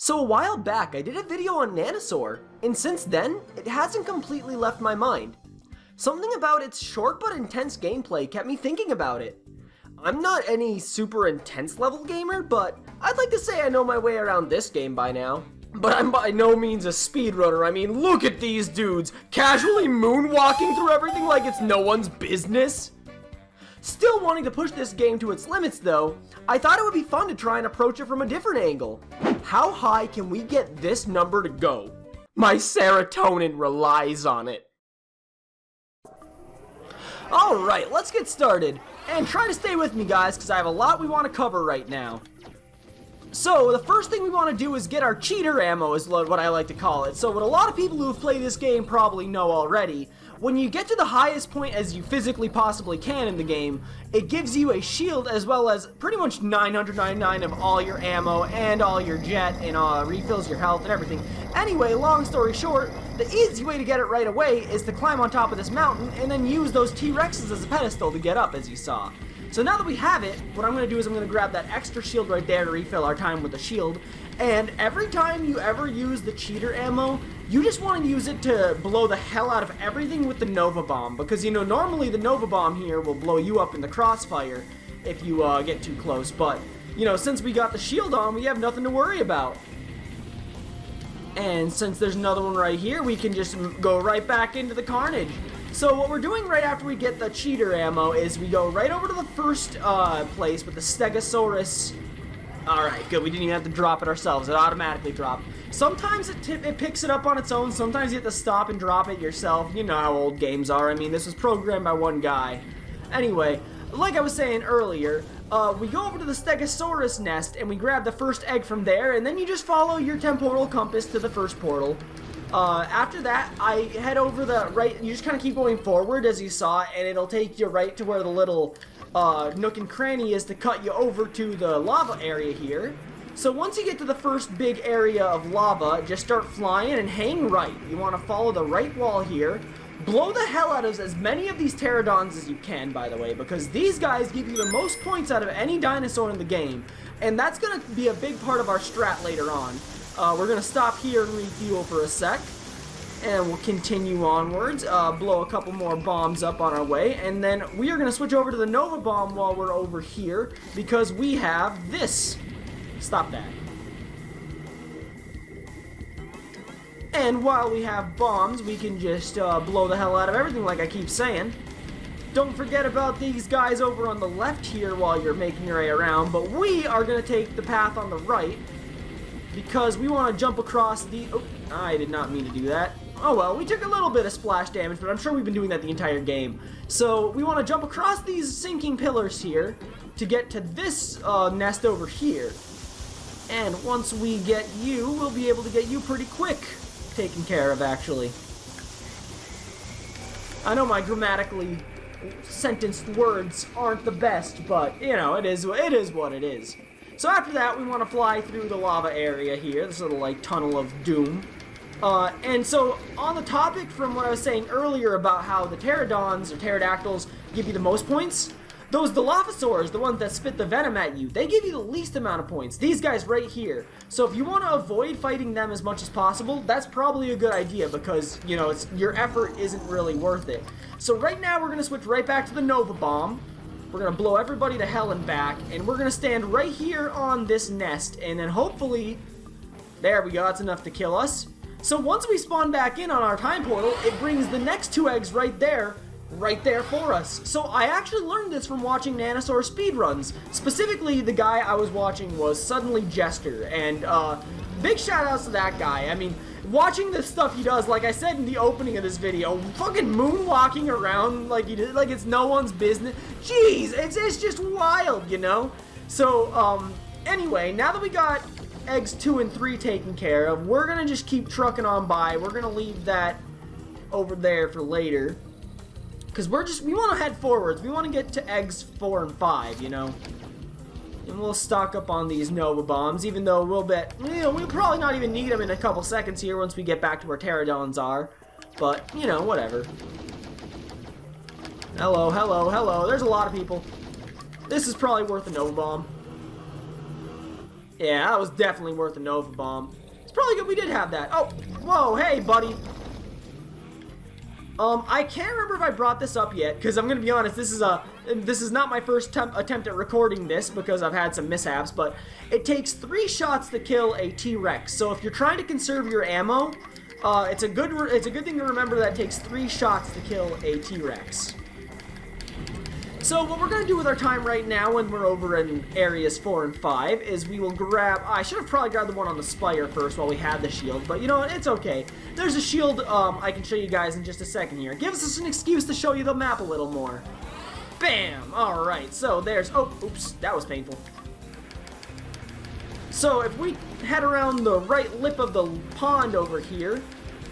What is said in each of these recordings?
So a while back, I did a video on Nanosaur, and since then, it hasn't completely left my mind. Something about its short but intense gameplay kept me thinking about it. I'm not any super intense level gamer, but I'd like to say I know my way around this game by now. But I'm by no means a speedrunner. I mean, look at these dudes, casually moonwalking through everything like it's no one's business. Still wanting to push this game to its limits though, I thought it would be fun to try and approach it from a different angle. How high can we get this number to go? My serotonin relies on it. Alright, let's get started. And try to stay with me guys, because I have a lot we want to cover right now. So, the first thing we want to do is get our cheater ammo, is what I like to call it. So, what a lot of people who have played this game probably know already, when you get to the highest point as you physically possibly can in the game, it gives you a shield as well as pretty much 999 of all your ammo and all your jet and refills your health and everything. Anyway, long story short, the easy way to get it right away is to climb on top of this mountain and then use those T-Rexes as a pedestal to get up, as you saw. So now that we have it, what I'm going to do is I'm going to grab that extra shield right there to refill our time with the shield. And every time you ever use the cheater ammo, you just want to use it to blow the hell out of everything with the Nova Bomb. Because, you know, normally the Nova Bomb here will blow you up in the crossfire if you get too close. But, you know, since we got the shield on, we have nothing to worry about. And since there's another one right here, we can just go right back into the carnage. So what we're doing right after we get the cheater ammo is we go right over to the first place with the Stegosaurus. Alright, good. We didn't even have to drop it ourselves. It automatically dropped. Sometimes it picks it up on its own. Sometimes you have to stop and drop it yourself. You know how old games are. I mean, this was programmed by one guy. Anyway, like I was saying earlier, we go over to the Stegosaurus nest and we grab the first egg from there, and then you just follow your temporal compass to the first portal. After that, I head over the right, you just kind of keep going forward as you saw, and it'll take you right to where the little nook and cranny is to cut you over to the lava area here. So once you get to the first big area of lava, just start flying and hang right. You want to follow the right wall here. Blow the hell out of as many of these pterodons as you can, by the way, because these guys give you the most points out of any dinosaur in the game, and that's going to be a big part of our strat later on. We're going to stop here and refuel for a sec, and we'll continue onwards, blow a couple more bombs up on our way, and then we are going to switch over to the Nova Bomb while we're over here, because we have this. Stop that. And while we have bombs, we can just blow the hell out of everything like I keep saying. Don't forget about these guys over on the left here while you're making your way around, but we are going to take the path on the right, because we want to jump across the... Oh, I did not mean to do that. Oh well, we took a little bit of splash damage, but I'm sure we've been doing that the entire game. So we want to jump across these sinking pillars here to get to this nest over here. And once we get you, we'll be able to get you pretty quick taken care of, actually. I know my grammatically sentenced words aren't the best, but, you know, it is what it is. So after that, we want to fly through the lava area here, this little, like, tunnel of doom. And so, on the topic from what I was saying earlier about how the pterodons, or pterodactyls, give you the most points, the Dilophosaurs, the ones that spit the venom at you, they give you the least amount of points. These guys right here. So if you want to avoid fighting them as much as possible, that's probably a good idea because, you know, your effort isn't really worth it. So right now, we're going to switch right back to the Nova Bomb. We're going to blow everybody to hell and back, and we're going to stand right here on this nest, and then hopefully, there we go, that's enough to kill us. So once we spawn back in on our time portal, it brings the next two eggs right there for us. So I actually learned this from watching Nanosaur speedruns. Specifically, the guy I was watching was Suddenly Jester, and big shout outs to that guy. I mean, watching the stuff he does, like I said in the opening of this video, fucking moonwalking around like he did, like it's no one's business. Jeez, it's just wild, you know? So, anyway, now that we got eggs 2 and 3 taken care of, we're gonna just keep trucking on by. We're gonna leave that over there for later. Because we want to head forwards. We want to get to eggs 4 and 5, you know? And we'll stock up on these Nova Bombs, even though we'll probably not even need them in a couple seconds here once we get back to where pterodons are. But, you know, whatever. Hello, hello, hello. There's a lot of people. This is probably worth a Nova Bomb. Yeah, that was definitely worth a Nova Bomb. It's probably good we did have that. Oh, whoa, hey, buddy. I can't remember if I brought this up yet, because I'm gonna be honest, this is not my first attempt at recording this, because I've had some mishaps, but it takes 3 shots to kill a T-Rex. So if you're trying to conserve your ammo, it's a good thing to remember that it takes 3 shots to kill a T-Rex. So what we're going to do with our time right now when we're over in areas 4 and 5 is we will grab... I should have probably grabbed the one on the spire first while we had the shield, but you know what, it's okay. There's a shield I can show you guys in just a second here. It gives us an excuse to show you the map a little more. Bam! Alright, so there's... Oh, oops, that was painful. So if we head around the right lip of the pond over here,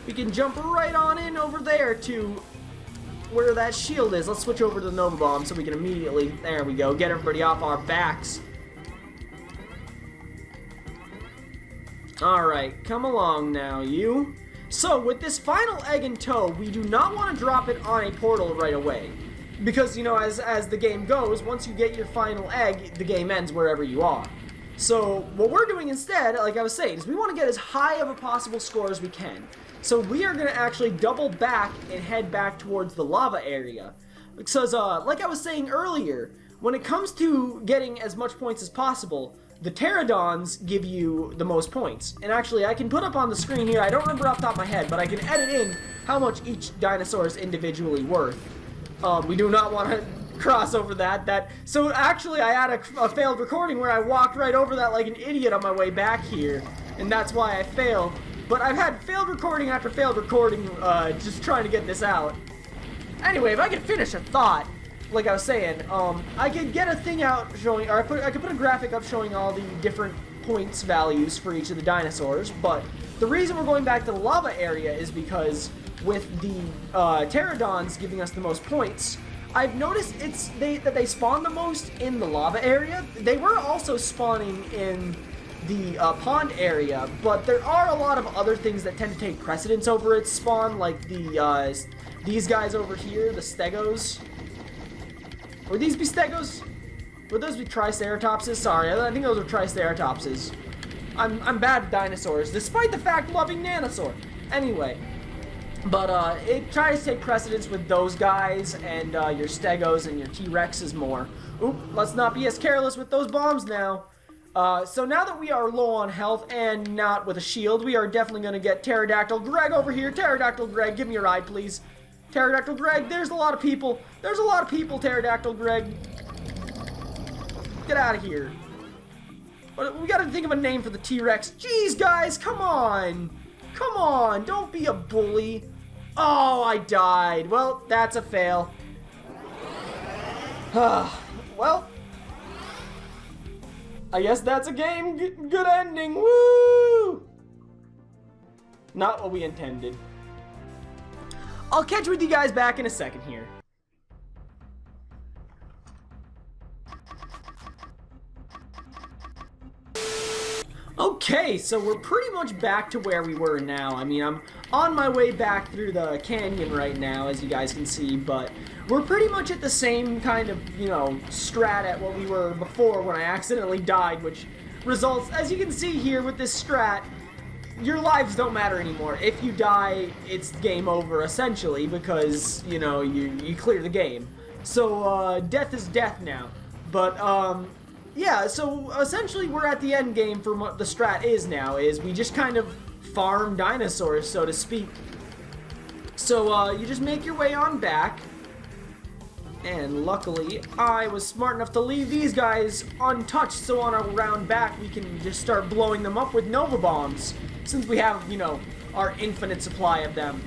we can jump right on in over there to... where that shield is. Let's switch over to the Nova Bomb so we can immediately, there we go, get everybody off our backs. Alright, come along now, you. So, with this final egg in tow, we do not want to drop it on a portal right away. Because, you know, as the game goes, once you get your final egg, the game ends wherever you are. So, what we're doing instead, like I was saying, is we want to get as high of a possible score as we can. So we are going to actually double back and head back towards the lava area. Because, like I was saying earlier, when it comes to getting as much points as possible, the pterodons give you the most points. And actually, I can put up on the screen here, I don't remember off the top of my head, but I can edit in how much each dinosaur is individually worth. We do not want to cross over that. So actually, I had a failed recording where I walked right over that like an idiot on my way back here. And that's why I failed. But I've had failed recording after failed recording, just trying to get this out. Anyway, if I could finish a thought, like I was saying, I could get a thing out showing, or I could put a graphic up showing all the different points values for each of the dinosaurs, but the reason we're going back to the lava area is because with the pterodons giving us the most points, I've noticed that they spawn the most in the lava area. They were also spawning in the pond area, but there are a lot of other things that tend to take precedence over its spawn, like these guys over here, the stegos. Would these be stegos? Would those be triceratopses? Sorry, I think those are triceratopses. I'm bad at dinosaurs, despite the fact loving Nanosaur. Anyway, but it tries to take precedence with those guys and your stegos and your T-Rexes more. Oop, let's not be as careless with those bombs now. So now that we are low on health and not with a shield, we are definitely going to get Pterodactyl Greg over here. Pterodactyl Greg, give me a ride, please. Pterodactyl Greg, there's a lot of people. There's a lot of people, Pterodactyl Greg. Get out of here. But we got to think of a name for the T-Rex. Jeez, guys, come on. Come on, don't be a bully. Oh, I died. Well, that's a fail. Well, I guess that's a game. Good ending. Woo! Not what we intended. I'll catch with you guys back in a second here. Okay, so we're pretty much back to where we were now. I mean, I'm on my way back through the canyon right now, as you guys can see, but we're pretty much at the same kind of, you know, strat at what we were before when I accidentally died, which results, as you can see here with this strat, your lives don't matter anymore. If you die, it's game over, essentially, because, you know, you clear the game. So, death is death now. But, yeah, so essentially we're at the end game for what the strat is now, is we just kind of farm dinosaurs, so to speak. So, you just make your way on back. And luckily, I was smart enough to leave these guys untouched, so on our round back, we can just start blowing them up with Nova Bombs, since we have, you know, our infinite supply of them.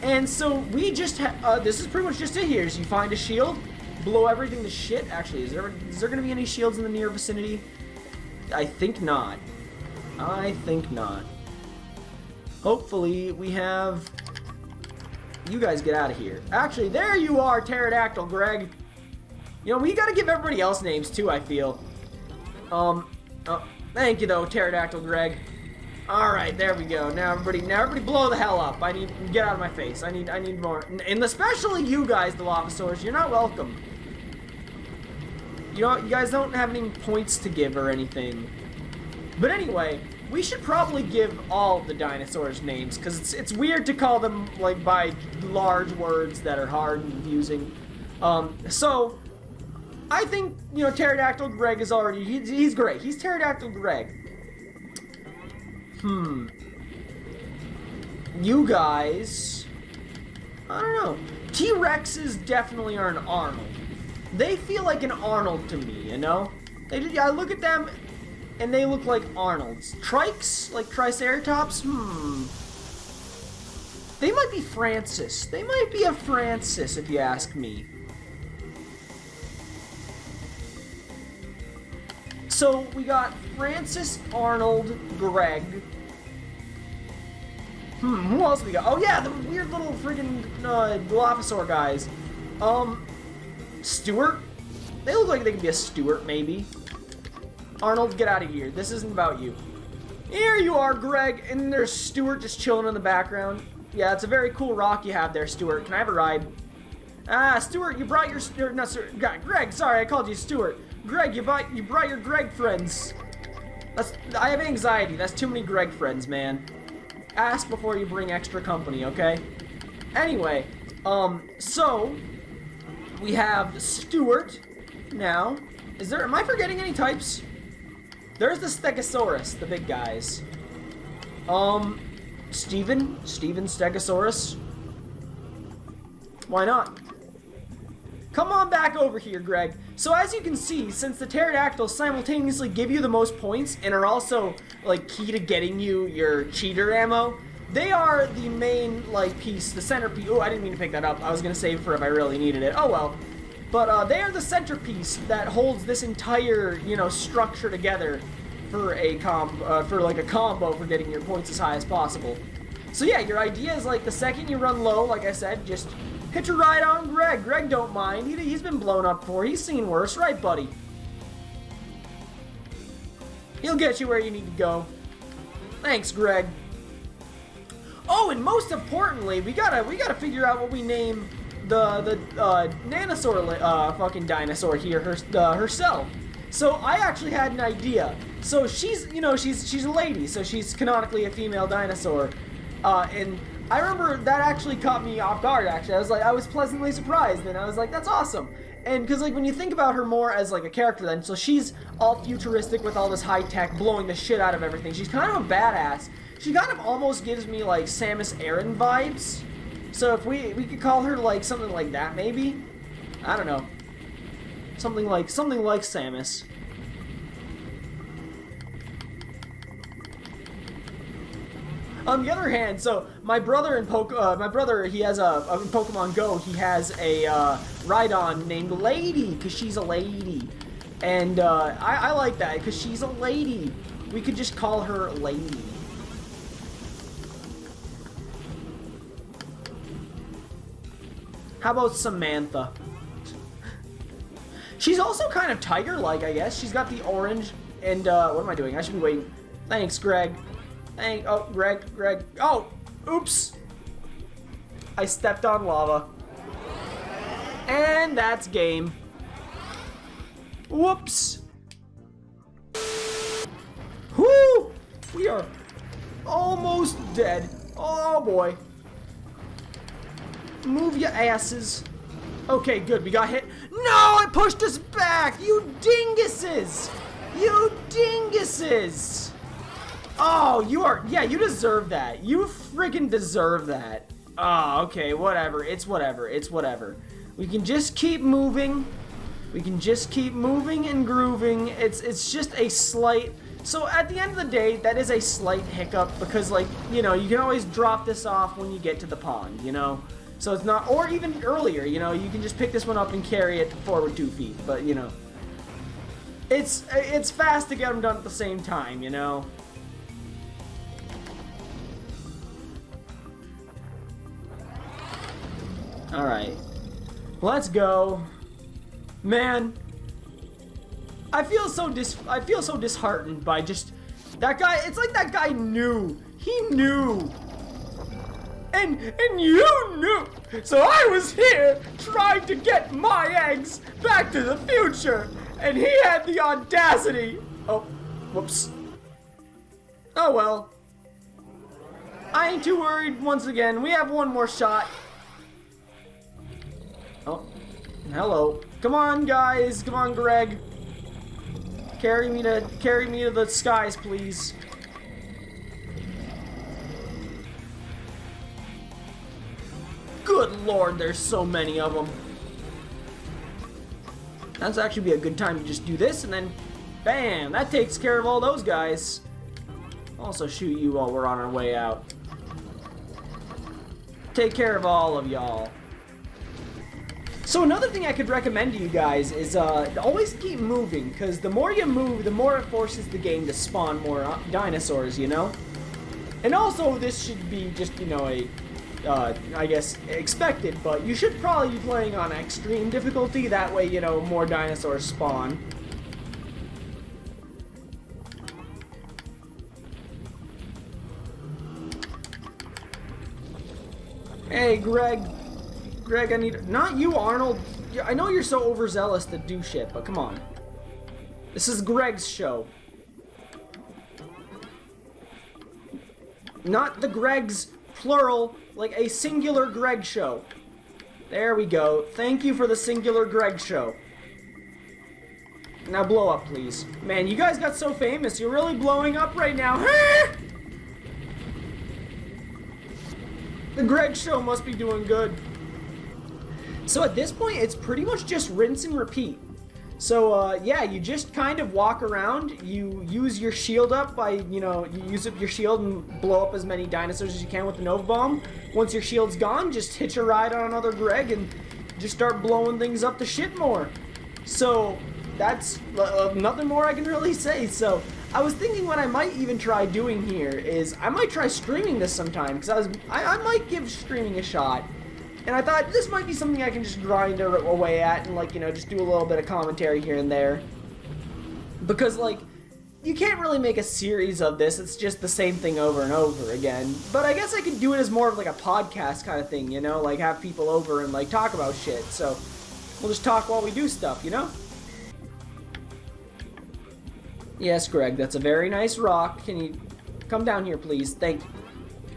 And so we just this is pretty much just it here. So you find a shield, blow everything to shit. Actually, is there going to be any shields in the near vicinity? I think not. I think not. Hopefully, we have... You guys get out of here. Actually, there you are, Pterodactyl Greg. You know, we gotta give everybody else names too, I feel. Thank you though, Pterodactyl Greg. Alright, there we go. Now everybody blow the hell up. I need, get out of my face. I need more. And especially you guys, the Lavasaurs, you're not welcome. You know, you guys don't have any points to give or anything. But anyway, we should probably give all of the dinosaurs names, because it's weird to call them, like, by large words that are hard and confusing. So, I think, you know, Pterodactyl Greg is already, he's great. He's Pterodactyl Greg. You guys, I don't know. T-Rexes definitely are an Arnold. They feel like an Arnold to me, you know? I look at them, and they look like Arnolds. Trikes, like Triceratops, They might be Francis. They might be a Francis, if you ask me. So, we got Francis, Arnold, Greg. Who else we got? Oh yeah, the weird little friggin' Dilophosaur guys. Stuart? They look like they could be a Stuart, maybe. Arnold, get out of here. This isn't about you. Here you are, Greg, and there's Stuart just chilling in the background. Yeah, it's a very cool rock you have there, Stuart. Can I have a ride? Ah, Stuart, you brought your... No, sir, Greg, sorry, I called you Stuart. Greg, you brought your Greg friends. I have anxiety. That's too many Greg friends, man. Ask before you bring extra company, okay? Anyway, so... we have Stuart now. Am I forgetting any types? There's the Stegosaurus, the big guys. Steven Stegosaurus. Why not? Come on back over here, Greg. So as you can see, since the pterodactyls simultaneously give you the most points and are also, like, key to getting you your cheater ammo, they are the main, like, piece, the centerpiece. Oh, I didn't mean to pick that up. I was gonna save for if I really needed it. Oh well. But they are the centerpiece that holds this entire, you know, structure together for a combo for getting your points as high as possible. So yeah, your idea is, like, the second you run low, like I said, just hitch a ride on Greg. Greg don't mind. He's been blown up before. He's seen worse, right, buddy? He'll get you where you need to go. Thanks, Greg. Oh, and most importantly, we gotta figure out what we name the Nanosaur fucking dinosaur here herself. So I actually had an idea. So she's a lady, so she's canonically a female dinosaur, and I remember that actually caught me off guard. Actually, I was pleasantly surprised, and I was like, that's awesome. And because, like, when you think about her more as, like, a character, then, so she's all futuristic with all this high tech, blowing the shit out of everything. She's kind of a badass. She kind of almost gives me, like, Samus Aran vibes. So if we could call her, like, something like that, maybe? I don't know. Something like Samus. On the other hand, so my brother he has in Pokemon Go, he has a Rhydon named Lady, because she's a lady. And I like that, because she's a lady. We could just call her Lady. How about Samantha? She's also kind of tiger-like, I guess. She's got the orange, and what am I doing? I should be waiting. Thanks, Greg. Oh, Greg. Oh, oops. I stepped on lava. And that's game. Whoops. Whoo! We are almost dead. Oh, boy. Move your asses. Okay, good. We got hit. No, it pushed us back. You dinguses. You dinguses. Oh, you deserve that. You friggin' deserve that. Oh, okay, whatever. It's whatever. We can just keep moving. We can just keep moving and grooving. It's just a slight... So, at the end of the day, that is a slight hiccup, because, like, you know, you can always drop this off when you get to the pond, you know? So it's not... Or even earlier, you know? You can just pick this one up and carry it forward 2 feet, but, you know... It's fast to get them done at the same time, you know? Alright. Let's go. Man. I feel so disheartened by just... That guy... It's like that guy knew. He knew. And you knew. So I was here trying to get my eggs back to the future. And he had the audacity... Oh, whoops. Oh well. I ain't too worried once again. We have one more shot. Oh, hello. Come on, guys. Come on, Greg. Carry me to the skies, please. Good lord, there's so many of them. That's actually be a good time to just do this, and then bam, that takes care of all those guys. Also shoot you while we're on our way out. Take care of all of y'all. So another thing I could recommend to you guys is always keep moving, because the more you move, the more it forces the game to spawn more dinosaurs, you know? And also, this should be just, you know, I guess, expected, but you should probably be playing on extreme difficulty, that way, you know, more dinosaurs spawn. Hey, Greg, I need... Not you, Arnold. I know you're so overzealous to do shit, but come on. This is Greg's show. Not the Gregs, plural, like a singular Greg show. There we go. Thank you for the singular Greg show. Now blow up, please. Man, you guys got so famous. You're really blowing up right now. The Greg show must be doing good. So at this point, it's pretty much just rinse and repeat. So, yeah, you just kind of walk around, you use your shield up by, you know, you use up your shield and blow up as many dinosaurs as you can with the Nova Bomb. Once your shield's gone, just hitch a ride on another Greg and just start blowing things up to shit more. So, that's nothing more I can really say. So, I was thinking what I might even try doing here is, I might try streaming this sometime, because I might give streaming a shot. And I thought this might be something I can just grind away at and, like, you know, just do a little bit of commentary here and there. Because, like, you can't really make a series of this. It's just the same thing over and over again. But I guess I could do it as more of, like, a podcast kind of thing, you know? Like, have people over and, like, talk about shit. So, we'll just talk while we do stuff, you know? Yes, Greg, that's a very nice rock. Can you come down here, please? Thank you.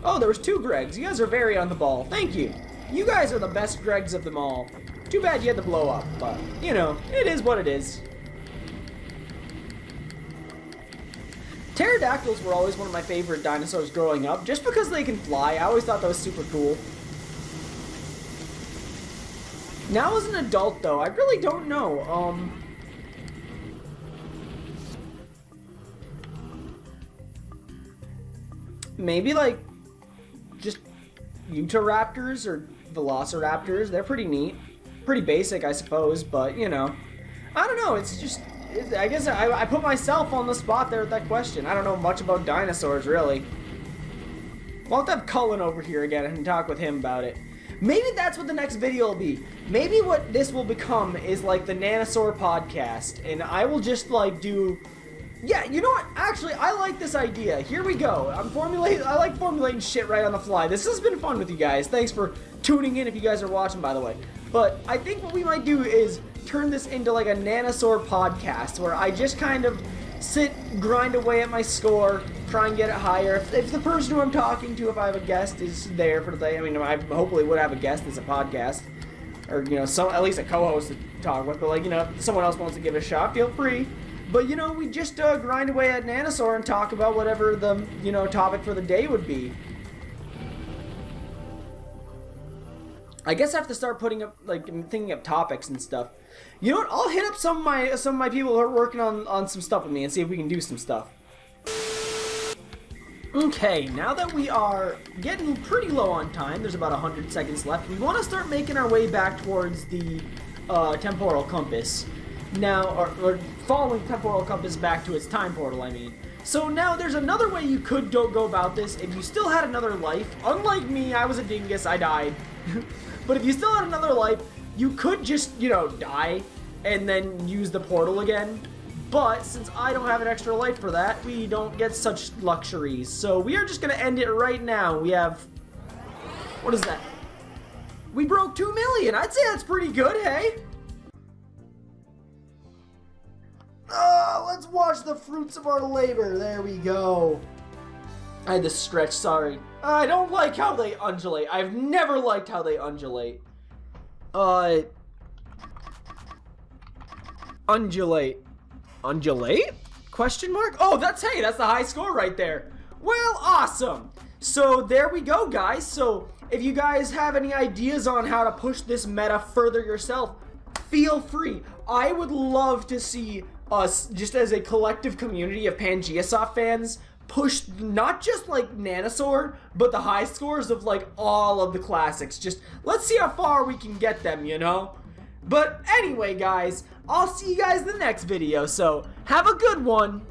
Oh, there was two Gregs. You guys are very on the ball. Thank you. You guys are the best Gregs of them all. Too bad you had to blow up, but, you know, it is what it is. Pterodactyls were always one of my favorite dinosaurs growing up, just because they can fly. I always thought that was super cool. Now as an adult, though, I really don't know. Maybe, like, just Utahraptors or Velociraptors. They're pretty neat. Pretty basic, I suppose, but, you know. I don't know, it's just... I guess I put myself on the spot there with that question. I don't know much about dinosaurs, really. We'll have to have Cullen over here again and talk with him about it. Maybe that's what the next video will be. Maybe what this will become is, like, the Nanosaur podcast, and I will just, like, do... Yeah, you know what? Actually, I like this idea. Here we go. I like formulating shit right on the fly. This has been fun with you guys. Thanks for tuning in if you guys are watching, by the way. But I think what we might do is turn this into like a Nanosaur podcast where I just kind of sit, grind away at my score, try and get it higher. If the person who I'm talking to, if I have a guest, is there for the day, I mean, I hopefully would have a guest as a podcast. Or, you know, at least a co-host to talk with. But, like, you know, if someone else wants to give it a shot, feel free. But, you know, we just grind away at Nanosaur and talk about whatever the, you know, topic for the day would be. I guess I have to start putting up, like, thinking up topics and stuff. You know what? I'll hit up some of my people who are working on some stuff with me and see if we can do some stuff. Okay, now that we are getting pretty low on time, there's about 100 seconds left, we want to start making our way back towards the temporal compass. Now, or following temporal compass back to its time portal, I mean. So now there's another way you could go about this if you still had another life. Unlike me, I was a dingus, I died. But if you still had another life, you could just, you know, die and then use the portal again. But since I don't have an extra life for that, we don't get such luxuries. So we are just going to end it right now. We have... What is that? We broke 2 million. I'd say that's pretty good, hey? Let's watch the fruits of our labor. There we go. I had to stretch, sorry. I don't like how they undulate. I've never liked how they undulate. Undulate. Undulate? Question mark? Oh, that's the high score right there. Well, awesome. So there we go, guys. So if you guys have any ideas on how to push this meta further yourself, feel free. I would love to see us, just as a collective community of Pangeasoft fans, push not just like Nanosaur, but the high scores of like all of the classics. Just let's see how far we can get them, you know? But anyway, guys, I'll see you guys in the next video, so have a good one.